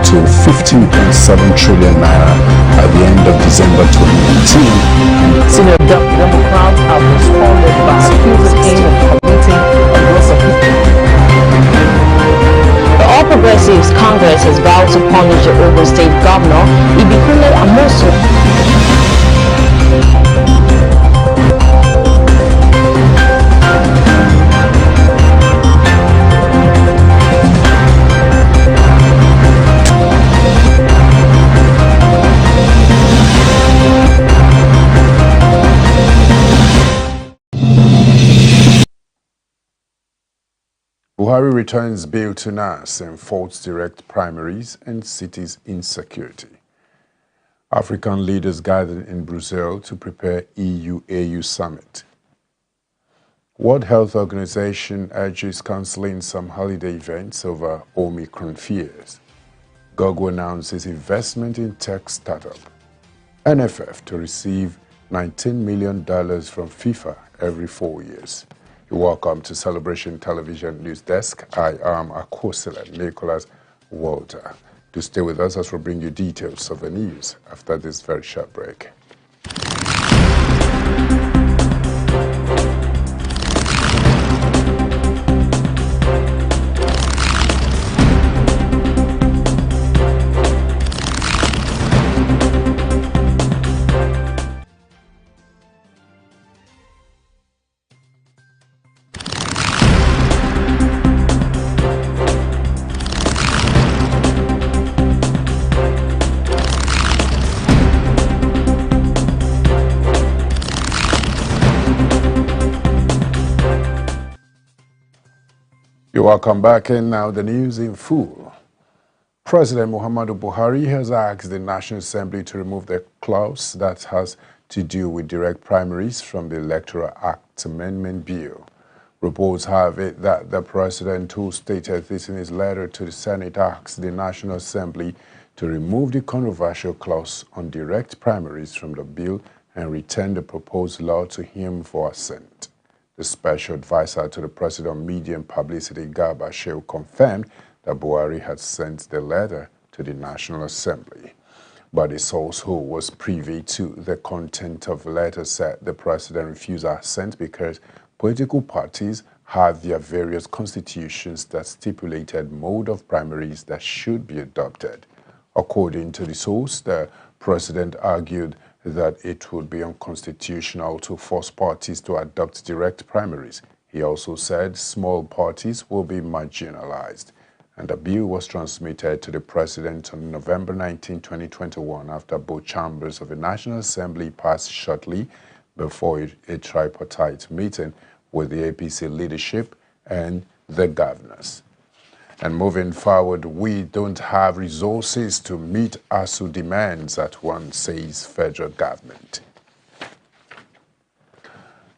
To 15.7 trillion naira at the end of December 2019. Senior Democrats have responded by accusing him of committing a gross offense. The All Progressives Congress has vowed to punish the Ogun State Governor Ibikunle Amosu. Buhari returns bill to NAS and faults direct primaries and cities insecurity. African leaders gathered in Brussels to prepare EU-AU summit. World Health Organization urges cancelling some holiday events over Omicron fears. Google announces investment in tech startup. NFF to receive $19 million from FIFA every 4 years. You're welcome to Celebration Television News Desk. I am Akwa Nicholas Walter. Do stay with us as we bring you details of the news after this very short break. You're welcome back, and now the news in full. President Muhammadu Buhari has asked the National Assembly to remove the clause that has to do with direct primaries from the Electoral Act Amendment Bill. Reports have it that the president, who stated this in his letter to the Senate, asked the National Assembly to remove the controversial clause on direct primaries from the bill and return the proposed law to him for assent. The special advisor to the President on Media and Publicity, Garba Shehu, confirmed that Buhari had sent the letter to the National Assembly. But a source who was privy to the content of the letter said the President refused assent because political parties have their various constitutions that stipulated mode of primaries that should be adopted. According to the source, the President argued that it would be unconstitutional to force parties to adopt direct primaries. He also said small parties will be marginalized. And the bill was transmitted to the President on November 19, 2021, after both chambers of the National Assembly passed shortly before a tripartite meeting with the APC leadership and the governors. And moving forward, we don't have resources to meet ASUU demands at once, says federal government.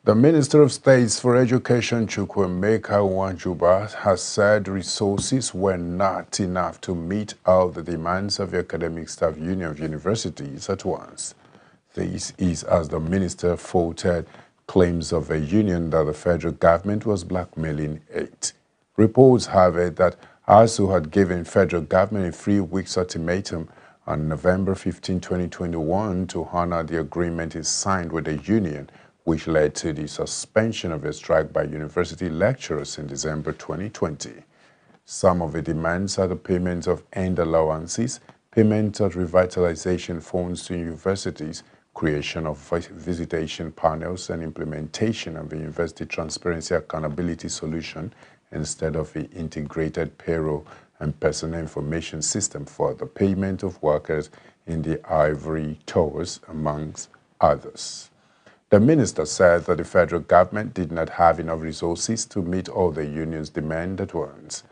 The Minister of State for Education, Chukwuemeka Nwajuba, has said resources were not enough to meet all the demands of the Academic Staff Union of Universities at once. This is as the minister faulted claims of a union that the federal government was blackmailing it. Reports have it that ASUU had given federal government a 3-week ultimatum on November 15, 2021 to honor the agreement it signed with the union, which led to the suspension of a strike by university lecturers in December 2020. Some of the demands are the payment of end allowances, payment of revitalization funds to universities, creation of visitation panels, and implementation of the University Transparency Accountability Solution instead of the integrated payroll and personal information system for the payment of workers in the ivory towers, amongst others. The minister said that the federal government did not have enough resources to meet all the union's demands at once.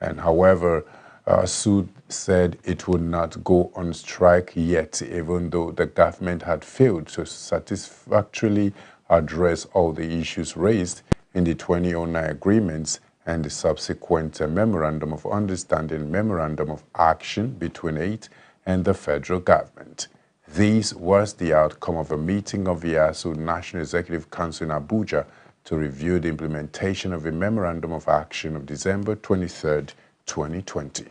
And however, ASUU said it would not go on strike yet, even though the government had failed to satisfactorily address all the issues raised in the 2009 agreements and the subsequent Memorandum of Understanding, Memorandum of Action between it and the federal government. This was the outcome of a meeting of the ASUU National Executive Council in Abuja to review the implementation of a Memorandum of Action of December 23, 2020.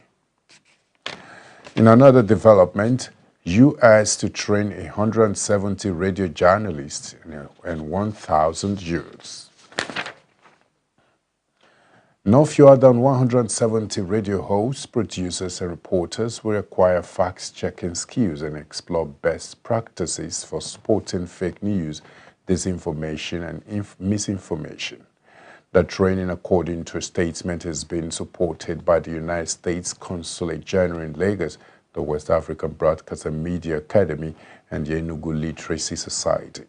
In another development, U.S. to train 170 radio journalists and 1,000 youths. No fewer than 170 radio hosts, producers, and reporters will acquire fact-checking skills and explore best practices for spotting fake news, disinformation, and misinformation. The training, according to a statement, has been supported by the United States Consulate General in Lagos, the West African Broadcast and Media Academy, and the Enugu Literacy Society.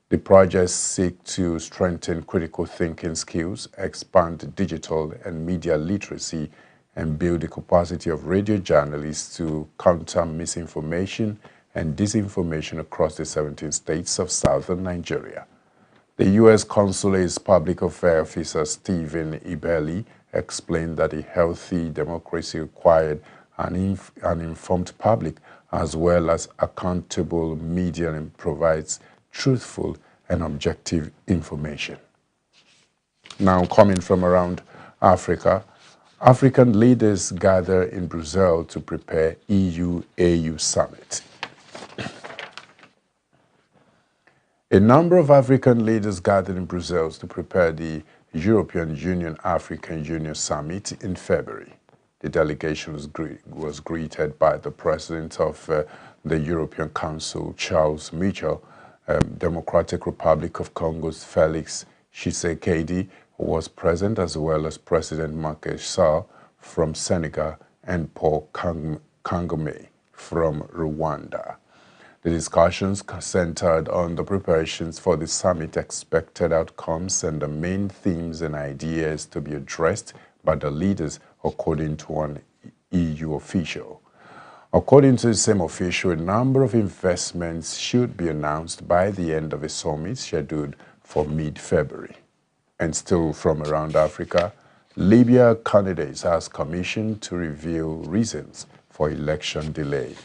The projects seek to strengthen critical thinking skills, expand digital and media literacy, and build the capacity of radio journalists to counter misinformation and disinformation across the 17 states of southern Nigeria. The U.S. Consulate's Public Affairs Officer Stephen Ibeli explained that a healthy democracy required an informed public as well as accountable media and provides truthful and objective information. Now, coming from around Africa, African leaders gather in Brussels to prepare EU-AU summit. A number of African leaders gathered in Brussels to prepare the European Union-African Union Summit in February. The delegation was greeted by the President of the European Council, Charles Michel, Democratic Republic of Congo's Felix Tshisekedi was present, as well as President Macky Sall from Senegal and Paul Kagame from Rwanda. The discussions centered on the preparations for the summit, expected outcomes, and the main themes and ideas to be addressed by the leaders, according to an EU official. According to the same official, a number of investments should be announced by the end of the summit, scheduled for mid-February. And still from around Africa, Libya candidates has commissioned to reveal reasons for election delay.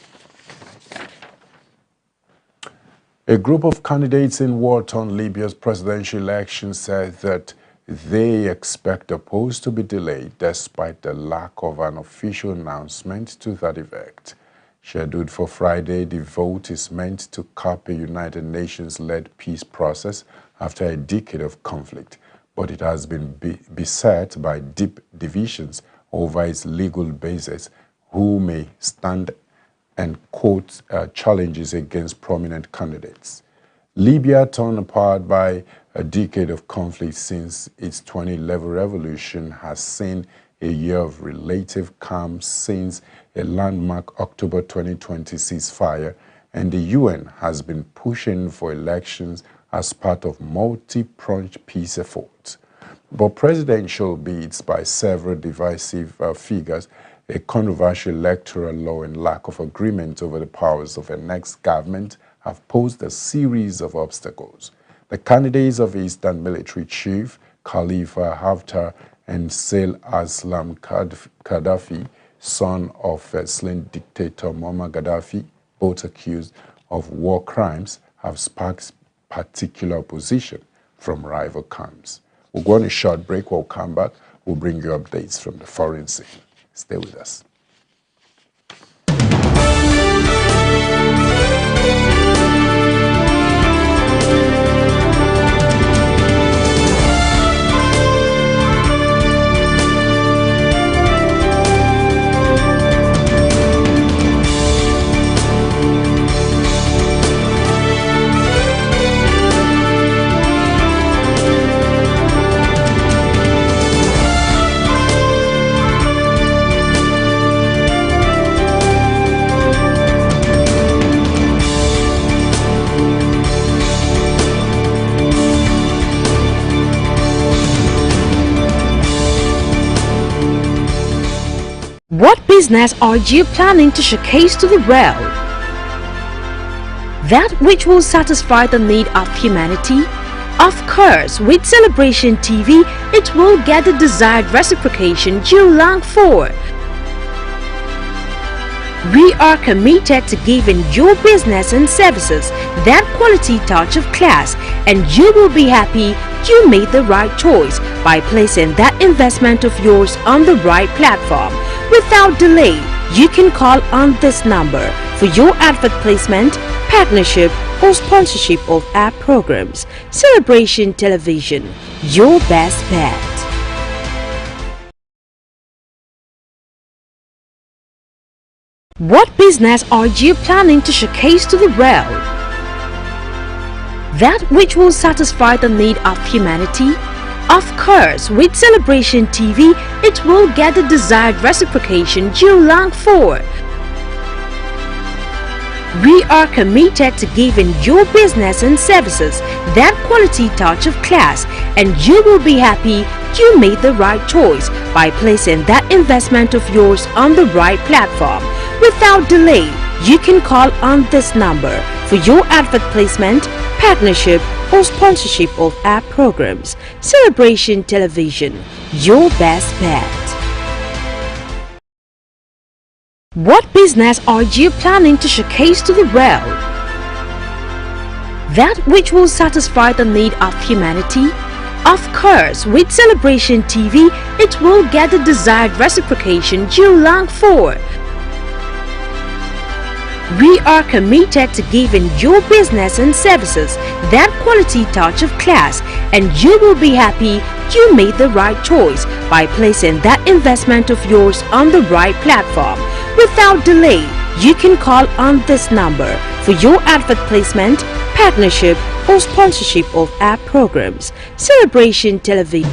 A group of candidates in war-torn Libya's presidential election said that they expect the polls to be delayed despite the lack of an official announcement to that effect. Scheduled for Friday, the vote is meant to cap a United Nations-led peace process after a decade of conflict, but it has been beset by deep divisions over its legal basis, who may stand and quote challenges against prominent candidates. Libya, torn apart by a decade of conflict since its 2011 revolution, has seen a year of relative calm since a landmark October 2020 ceasefire, and the UN has been pushing for elections as part of multi-pronged peace efforts. But presidential bids by several divisive figures, a controversial electoral law, and lack of agreement over the powers of the next government have posed a series of obstacles. The candidates of Eastern Military Chief Khalifa Haftar and Saif Aslam Gaddafi, son of slain dictator Muammar Gaddafi, both accused of war crimes, have sparked particular opposition from rival camps. We'll go on a short break. We'll come back. We'll bring you updates from the foreign scene. Stay with us. What business are you planning to showcase to the world? That which will satisfy the need of humanity? Of course, with Celebration TV, it will get the desired reciprocation you long for. We are committed to giving your business and services that quality touch of class, and you will be happy you made the right choice by placing that investment of yours on the right platform. Without delay, you can call on this number for your advert placement, partnership, or sponsorship of our programs. Celebration Television, your best bet. What business are you planning to showcase to the world? That which will satisfy the need of humanity? Of course, with Celebration TV, it will get the desired reciprocation you long for. We are committed to giving your business and services that quality touch of class, and you will be happy you made the right choice by placing that investment of yours on the right platform. Without delay, you can call on this number for your advert placement, partnership, or sponsorship of our programs. Celebration Television, your best bet. What business are you planning to showcase to the world? That which will satisfy the need of humanity? Of course, with Celebration TV, it will get the desired reciprocation you long for. We are committed to giving your business and services that quality touch of class, and you will be happy you made the right choice by placing that investment of yours on the right platform. Without delay, you can call on this number for your advert placement, partnership, or sponsorship of our programs. Celebration Television.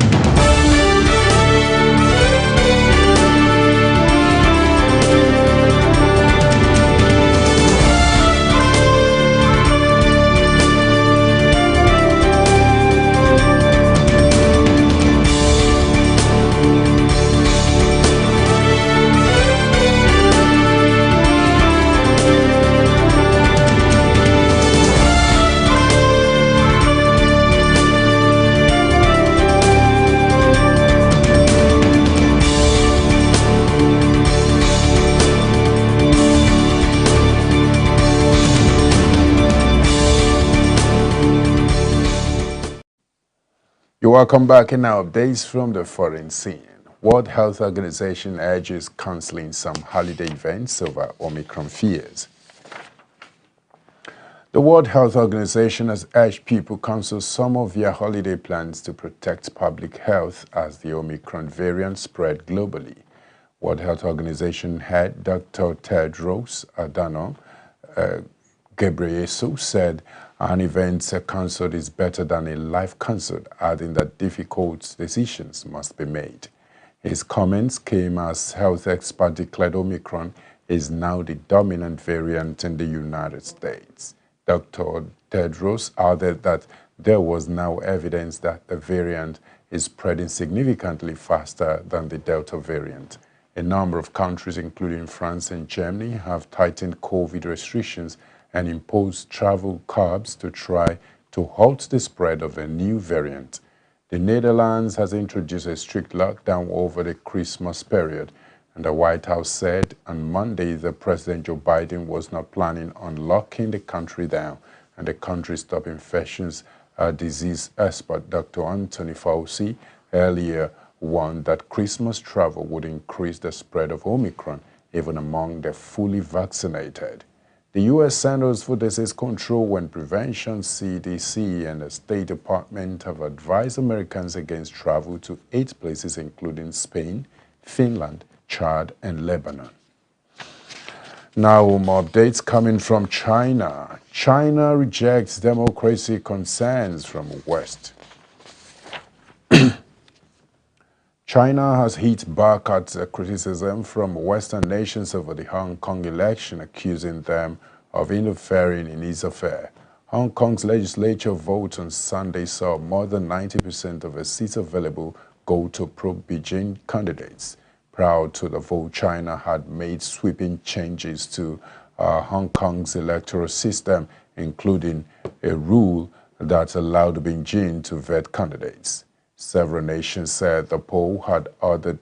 You're welcome back in our updates from the foreign scene. World Health Organization urges cancelling some holiday events over Omicron fears. The World Health Organization has urged people to cancel some of their holiday plans to protect public health as the Omicron variant spread globally. World Health Organization head Dr. Tedros Adhanom Ghebreyesus said an event cancelled is better than a life cancelled, adding that difficult decisions must be made. His comments came as health experts declared Omicron is now the dominant variant in the United States. Dr. Tedros added that there was now evidence that the variant is spreading significantly faster than the Delta variant. A number of countries, including France and Germany, have tightened COVID restrictions and imposed travel curbs to try to halt the spread of a new variant. The Netherlands has introduced a strict lockdown over the Christmas period, and the White House said on Monday that President Joe Biden was not planning on locking the country down, and the country's top infectious disease expert Dr. Anthony Fauci earlier warned that Christmas travel would increase the spread of Omicron even among the fully vaccinated. The U.S. Centers for Disease Control and Prevention, CDC, and the State Department have advised Americans against travel to 8 places including Spain, Finland, Chad, and Lebanon. Now, more updates coming from China. China rejects democracy concerns from West. China has hit back at criticism from Western nations over the Hong Kong election, accusing them of interfering in its affair. Hong Kong's legislature vote on Sunday saw more than 90% of the seats available go to pro-Beijing candidates. Prior to the vote, China had made sweeping changes to Hong Kong's electoral system, including a rule that allowed Beijing to vet candidates. Several nations said the poll had eroded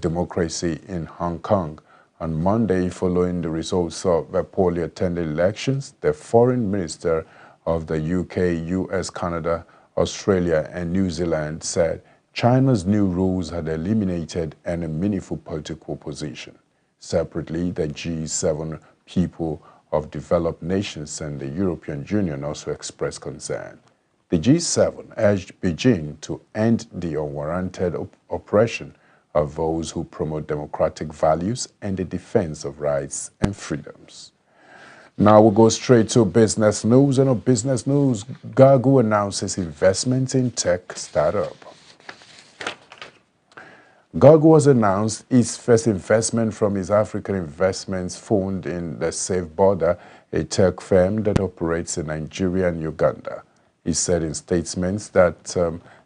democracy in Hong Kong. On Monday, following the results of the poorly attended elections, the foreign minister of the UK, US, Canada, Australia, and New Zealand said China's new rules had eliminated any meaningful political opposition. Separately, the G7 people of developed nations and the European Union also expressed concern. The G7 urged Beijing to end the unwarranted oppression of those who promote democratic values and the defense of rights and freedoms. Now we'll go straight to business news. And on business news, Google announces investment in tech startup. Google has announced its first investment from its African Investments Fund in the Safe Border, a tech firm that operates in Nigeria and Uganda. He said in statements that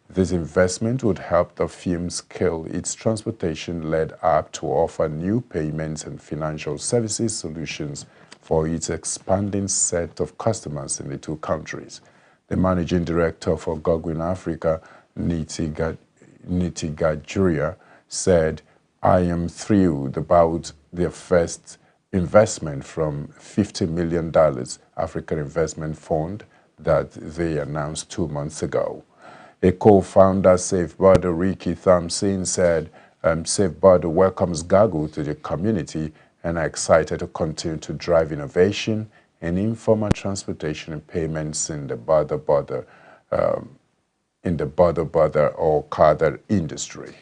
this investment would help the firm scale its transportation-led app to offer new payments and financial services solutions for its expanding set of customers in the two countries. The managing director for Google in Africa, Niti Gajuria, said, "I am thrilled about their first investment from $50 million African Investment Fund that they announced 2 months ago." A co-founder, Safe Border, Ricky Thompson, said, Safe Border welcomes Google to the community and are excited to continue to drive innovation and informal transportation and payments in the border or CARMEL industry.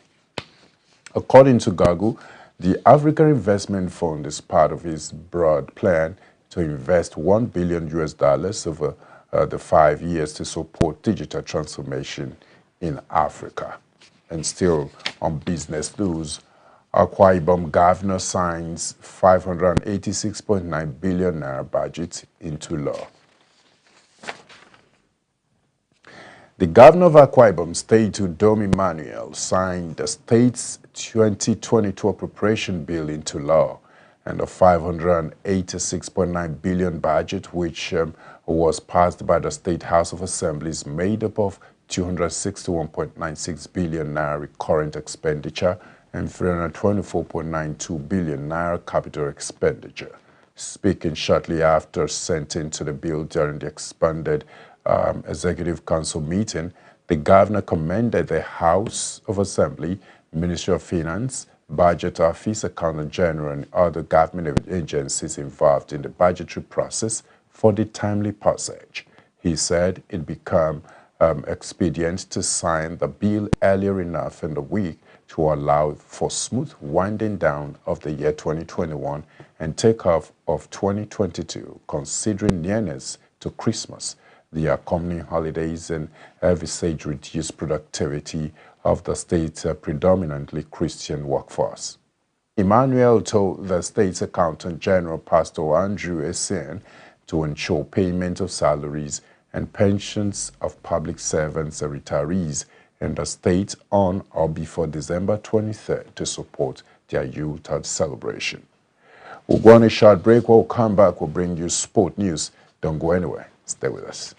According to Google, the African Investment Fund is part of its broad plan to invest $1 billion over the 5 years to support digital transformation in Africa. And still on business news, Akwa Ibom governor signs 586.9 billion naira budget into law. The governor of Akwa Ibom State, Udom Emmanuel, signed the state's 2022 appropriation bill into law, and the 586.9 billion budget, which was passed by the State House of Assemblies, made up of 261.96 billion naira current expenditure and 324.92 billion naira capital expenditure. Speaking shortly after assenting to the bill during the expanded Executive Council meeting, the governor commended the House of Assembly, Ministry of Finance, Budget Office, Accountant General, and other government agencies involved in the budgetary process for the timely passage. He said it became expedient to sign the bill earlier enough in the week to allow for smooth winding down of the year 2021 and takeoff of 2022, considering nearness to Christmas, the accompanying holidays, and envisage reduced productivity of the state's predominantly Christian workforce. Emmanuel told the state's Accountant General, Pastor Andrew Essien, to ensure payment of salaries and pensions of public servants and retirees in the state on or before December 23rd to support their Yuletide celebration. We'll go on a short break. We'll come back. We'll bring you sport news. Don't go anywhere. Stay with us.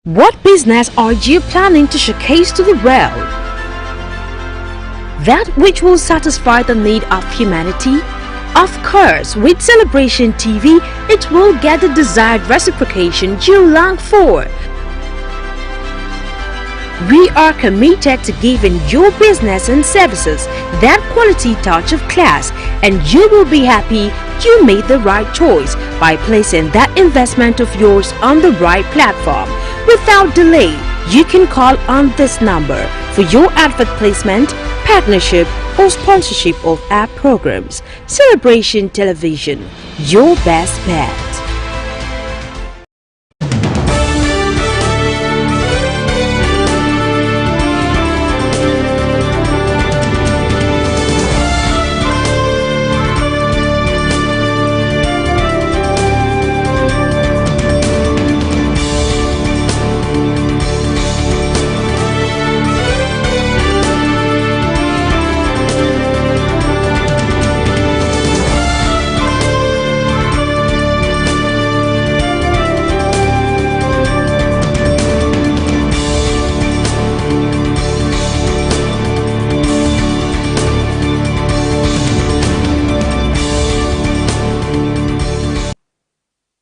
What business are you planning to showcase to the world? That which will satisfy the need of humanity? Of course, with Celebration TV, it will get the desired reciprocation you long for. We are committed to giving your business and services that quality touch of class, and you will be happy you made the right choice by placing that investment of yours on the right platform. Without delay, you can call on this number for your advert placement, partnership, or sponsorship of our programs. Celebration Television, your best bet.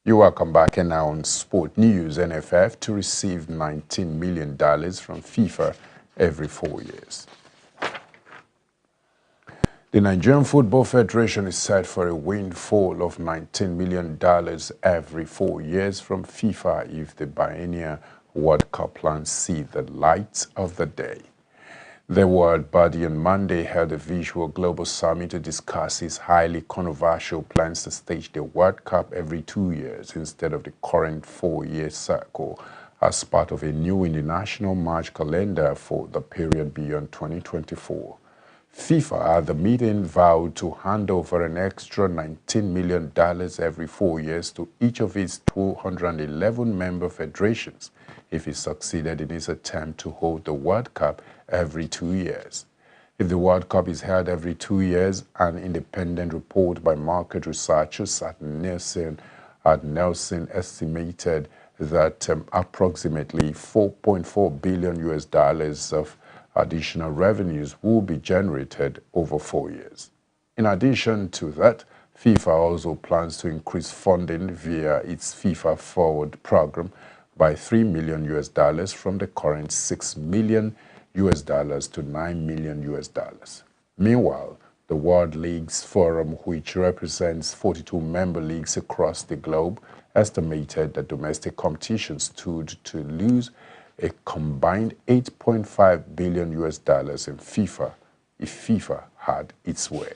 Welcome back, and now on Sport News. NFF to receive $19 million from FIFA every 4 years. The Nigerian Football Federation is set for a windfall of $19 million every 4 years from FIFA if the biennial World Cup plans see the light of the day. The world body on Monday held a visual global summit to discuss its highly controversial plans to stage the World Cup every 2 years instead of the current 4-year cycle as part of a new international match calendar for the period beyond 2024. FIFA at the meeting vowed to hand over an extra $19 million every 4 years to each of its 211 member federations if it succeeded in its attempt to hold the World Cup every 2 years. If the World Cup is held every 2 years, an independent report by market researchers at Nelson estimated that approximately $4.4 billion of additional revenues will be generated over 4 years. In addition to that, FIFA also plans to increase funding via its FIFA Forward program by $3 million from the current $6 million to $9 million. Meanwhile, the World Leagues Forum, which represents 42 member leagues across the globe, estimated that domestic competition stood to lose a combined $8.5 billion in FIFA if FIFA had its way.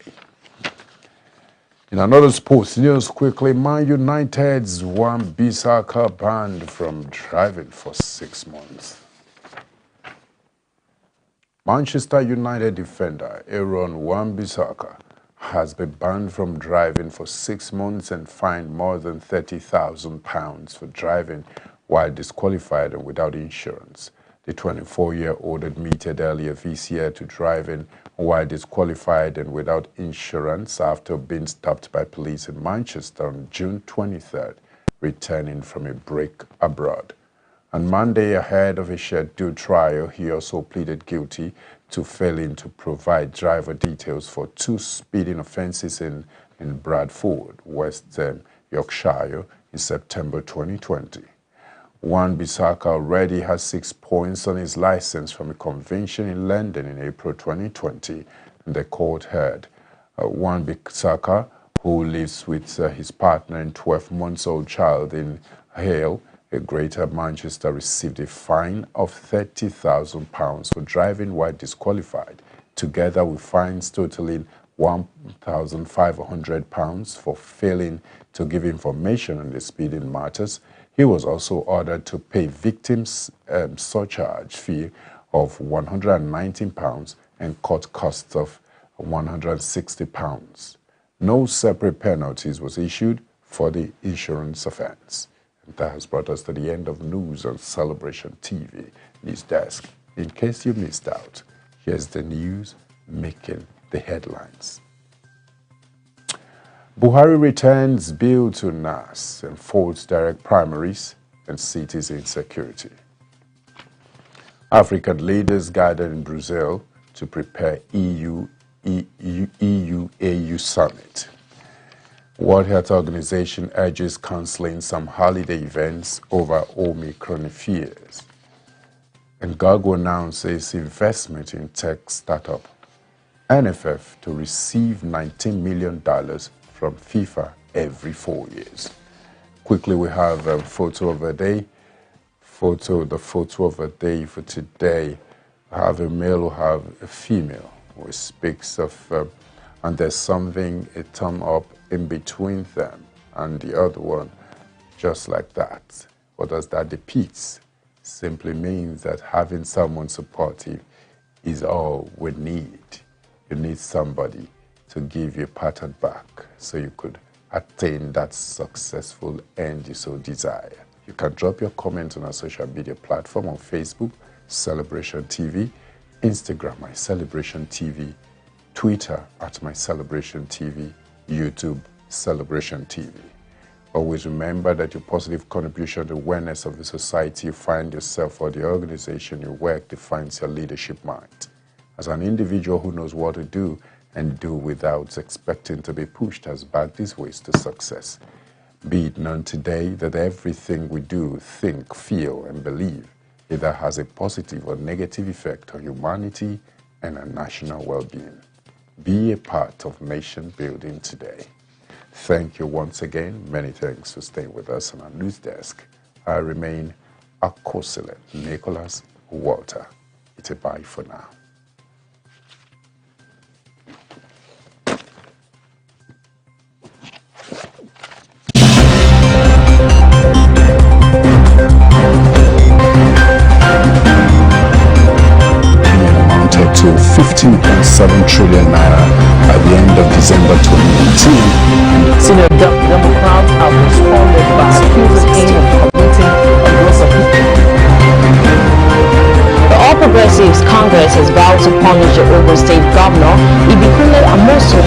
In another sports news, quickly, Man United's Wan-Bissaka banned from driving for 6 months. Manchester United defender Aaron Wan-Bissaka has been banned from driving for 6 months and fined more than £30,000 for driving while disqualified and without insurance. The 24-year-old admitted earlier this year to driving while disqualified and without insurance after being stopped by police in Manchester on June 23rd, returning from a break abroad. On Monday, ahead of a scheduled trial, he also pleaded guilty to failing to provide driver details for 2 speeding offenses in Bradford, West Yorkshire, in September 2020. Wan-Bissaka already has 6 points on his license from a convention in London in April 2020, and the court heard. Wan-Bissaka, who lives with his partner and 12-month-old child in Hale, Greater Manchester, received a fine of £30,000 for driving while disqualified, together with fines totaling £1,500 for failing to give information on the speeding matters. He was also ordered to pay victims surcharge fee of £119 and court costs of £160. No separate penalties was issued for the insurance offense. And that has brought us to the end of news on Celebration TV News Desk. In case you missed out, here's the news making the headlines. Buhari returns bill to NAS and folds direct primaries and cities insecurity. African leaders gathered in Brazil to prepare EU-AU summit. World Health Organization urges cancelling some holiday events over Omicron fears. And Gago announces investment in tech startup NFF to receive $19 million from FIFA every 4 years. Quickly, we have a photo of a day. The photo of a day for today. We have a male, we have a female, which speaks of, and there's something, a thumb up in between them and the other one, just like that. What does that depict? Simply means that having someone supportive is all we need. You need somebody to give you a pat on back so you could attain that successful end you so desire. You can drop your comment on our social media platform on Facebook, Celebration TV, Instagram, My Celebration TV, Twitter at My Celebration TV, YouTube, Celebration TV. Always remember that your positive contribution to the awareness of the society you find yourself or the organization you work defines your leadership mind. As an individual who knows what to do and do without expecting to be pushed has backed these ways to success. Be it known today that everything we do, think, feel, and believe either has a positive or negative effect on humanity and our national well-being. Be a part of nation building today. Thank you once again. Many thanks for staying with us on our news desk. I remain Akosile Nicholas Walter. It's a bye for now. To 15.7 trillion naira at the end of December 2019. Senior Democrats have responded by accusing him of committing a gross offense. The All Progressives Congress has vowed to punish the Ogun State Governor Ibikunle Amosu